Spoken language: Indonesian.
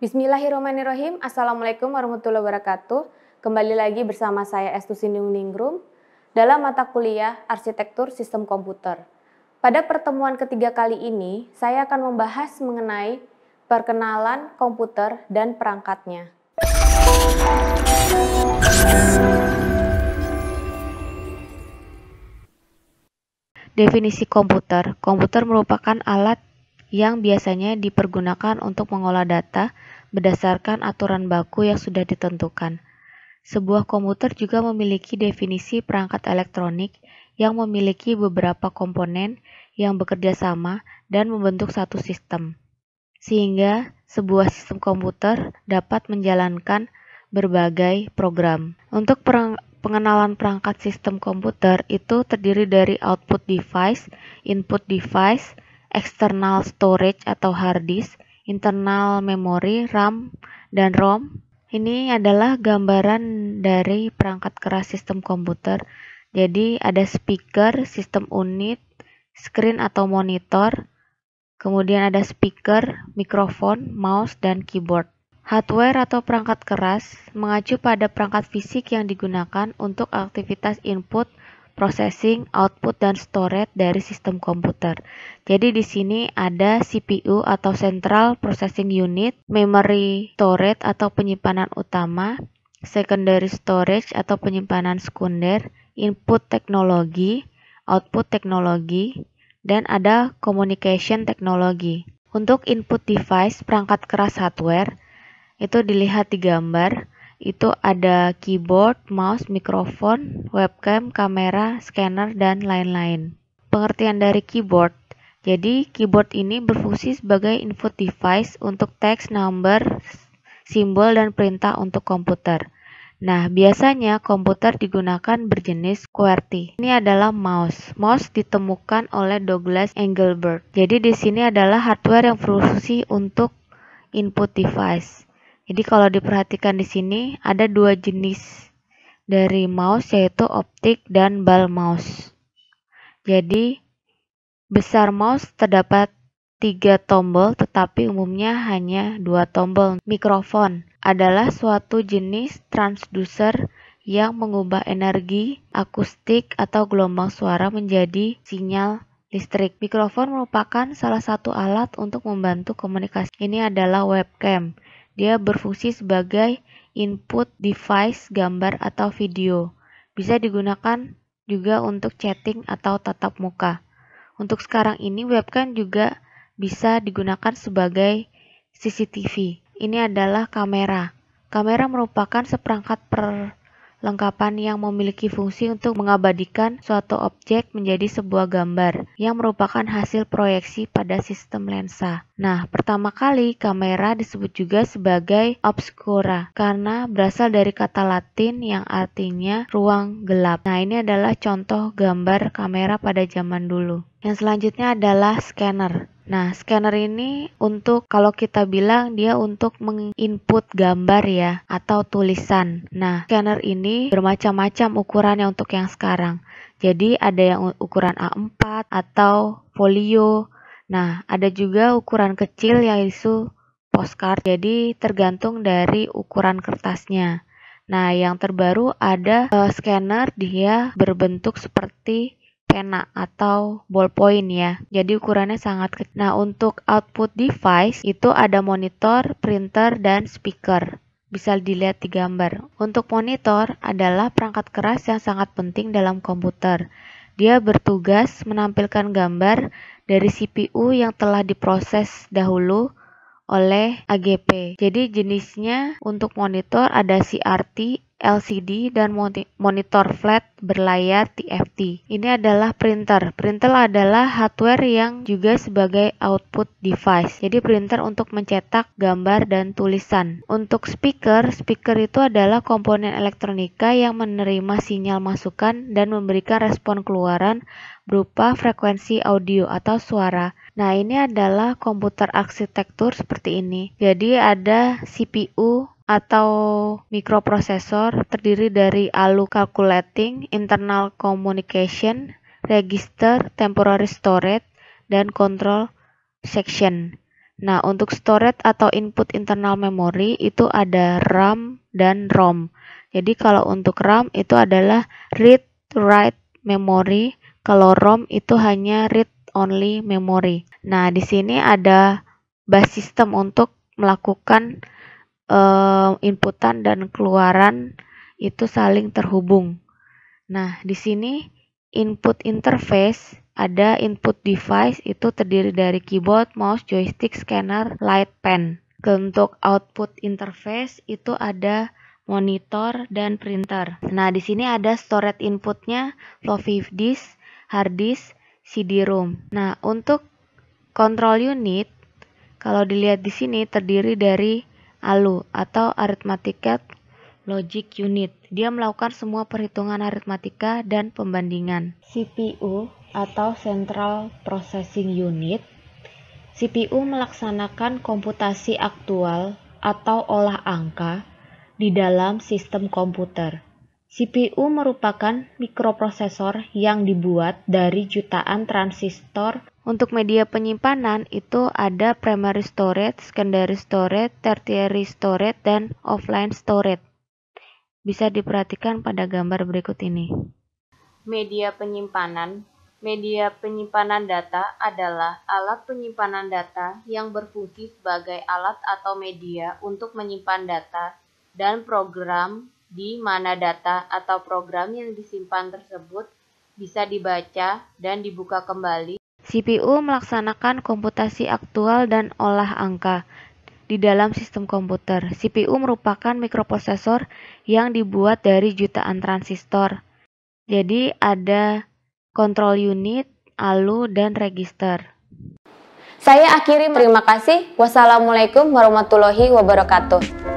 Bismillahirrahmanirrahim. Assalamualaikum warahmatullahi wabarakatuh. Kembali lagi bersama saya Estusiningrum dalam mata kuliah Arsitektur Sistem Komputer. Pada pertemuan ketiga kali ini, saya akan membahas mengenai perkenalan komputer dan perangkatnya. Definisi komputer. Komputer merupakan alat yang biasanya dipergunakan untuk mengolah data berdasarkan aturan baku yang sudah ditentukan. Sebuah komputer juga memiliki definisi perangkat elektronik yang memiliki beberapa komponen yang bekerja sama dan membentuk satu sistem, sehingga sebuah sistem komputer dapat menjalankan berbagai program. Untuk pengenalan perangkat sistem komputer itu terdiri dari output device, input device, external storage atau hard disk, internal memory, RAM, dan ROM. Ini adalah gambaran dari perangkat keras sistem komputer. Jadi ada speaker, sistem unit, screen atau monitor, kemudian ada speaker, mikrofon, mouse, dan keyboard. Hardware atau perangkat keras mengacu pada perangkat fisik yang digunakan untuk aktivitas input, processing, output, dan storage dari sistem komputer. Jadi di sini ada CPU atau Central Processing Unit, memory storage atau penyimpanan utama, secondary storage atau penyimpanan sekunder, input teknologi, output teknologi, dan ada communication teknologi. Untuk input device perangkat keras hardware itu dilihat di gambar. Itu ada keyboard, mouse, mikrofon, webcam, kamera, scanner, dan lain-lain. Pengertian dari keyboard. Jadi, keyboard ini berfungsi sebagai input device untuk teks, number, simbol, dan perintah untuk komputer. Nah, biasanya komputer digunakan berjenis QWERTY. Ini adalah mouse. Mouse ditemukan oleh Douglas Engelbart. Jadi, di sini adalah hardware yang berfungsi untuk input device. Jadi kalau diperhatikan di sini ada dua jenis dari mouse, yaitu optik dan ball mouse. Jadi besar mouse terdapat 3 tombol, tetapi umumnya hanya 2 tombol. Mikrofon adalah suatu jenis transducer yang mengubah energi akustik atau gelombang suara menjadi sinyal listrik. Mikrofon merupakan salah satu alat untuk membantu komunikasi. Ini adalah webcam. Dia berfungsi sebagai input device gambar atau video. Bisa digunakan juga untuk chatting atau tatap muka. Untuk sekarang ini webcam juga bisa digunakan sebagai CCTV. Ini adalah kamera. Kamera merupakan seperangkat perlengkapan yang memiliki fungsi untuk mengabadikan suatu objek menjadi sebuah gambar yang merupakan hasil proyeksi pada sistem lensa. Nah, pertama kali kamera disebut juga sebagai obscura karena berasal dari kata Latin yang artinya ruang gelap. Nah, ini adalah contoh gambar kamera pada zaman dulu. Yang selanjutnya adalah scanner. Nah, scanner ini untuk kalau kita bilang dia untuk menginput gambar ya atau tulisan. Nah, scanner ini bermacam-macam ukurannya untuk yang sekarang. Jadi ada yang ukuran A4 atau folio. Nah, ada juga ukuran kecil yaitu postcard. Jadi tergantung dari ukuran kertasnya. Nah, yang terbaru ada scanner, dia berbentuk seperti pena atau ballpoint ya. Jadi ukurannya sangat kecil. Nah, untuk output device itu ada monitor, printer, dan speaker. Bisa dilihat di gambar. Untuk monitor adalah perangkat keras yang sangat penting dalam komputer. Dia bertugas menampilkan gambar dari CPU yang telah diproses dahulu oleh AGP. Jadi jenisnya untuk monitor ada CRT, LCD, dan monitor flat berlayar TFT. Ini adalah printer. Printer adalah hardware yang juga sebagai output device. Jadi printer untuk mencetak gambar dan tulisan. Untuk speaker itu adalah komponen elektronika yang menerima sinyal masukan dan memberikan respon keluaran berupa frekuensi audio atau suara. Nah, ini adalah komputer arsitektur seperti ini. Jadi ada CPU atau mikroprosesor terdiri dari ALU calculating, internal communication, register, temporary storage, dan control section. Nah, untuk storage atau input internal memory itu ada RAM dan ROM. Jadi kalau untuk RAM itu adalah read write memory, kalau ROM itu hanya read only memory. Nah, di sini ada bus system untuk melakukan inputan dan keluaran itu saling terhubung. Nah, di sini input interface ada input device itu terdiri dari keyboard, mouse, joystick, scanner, light pen. Untuk output interface itu ada monitor dan printer. Nah, di sini ada storage inputnya floppy disk, hard disk, CD-ROM. Nah, untuk control unit kalau dilihat di sini terdiri dari ALU atau Arithmetic Logic Unit. Dia melakukan semua perhitungan aritmatika dan pembandingan. CPU atau Central Processing Unit. CPU melaksanakan komputasi aktual atau olah angka di dalam sistem komputer. CPU merupakan mikroprosesor yang dibuat dari jutaan transistor. Untuk media penyimpanan itu ada primary storage, secondary storage, tertiary storage, dan offline storage. Bisa diperhatikan pada gambar berikut ini. Media penyimpanan. Media penyimpanan data adalah alat penyimpanan data yang berfungsi sebagai alat atau media untuk menyimpan data dan program di mana data atau program yang disimpan tersebut bisa dibaca dan dibuka kembali. CPU melaksanakan komputasi aktual dan olah angka di dalam sistem komputer. CPU merupakan mikroprosesor yang dibuat dari jutaan transistor. Jadi ada control unit, ALU, dan register. Saya akhiri, terima kasih. Wassalamualaikum warahmatullahi wabarakatuh.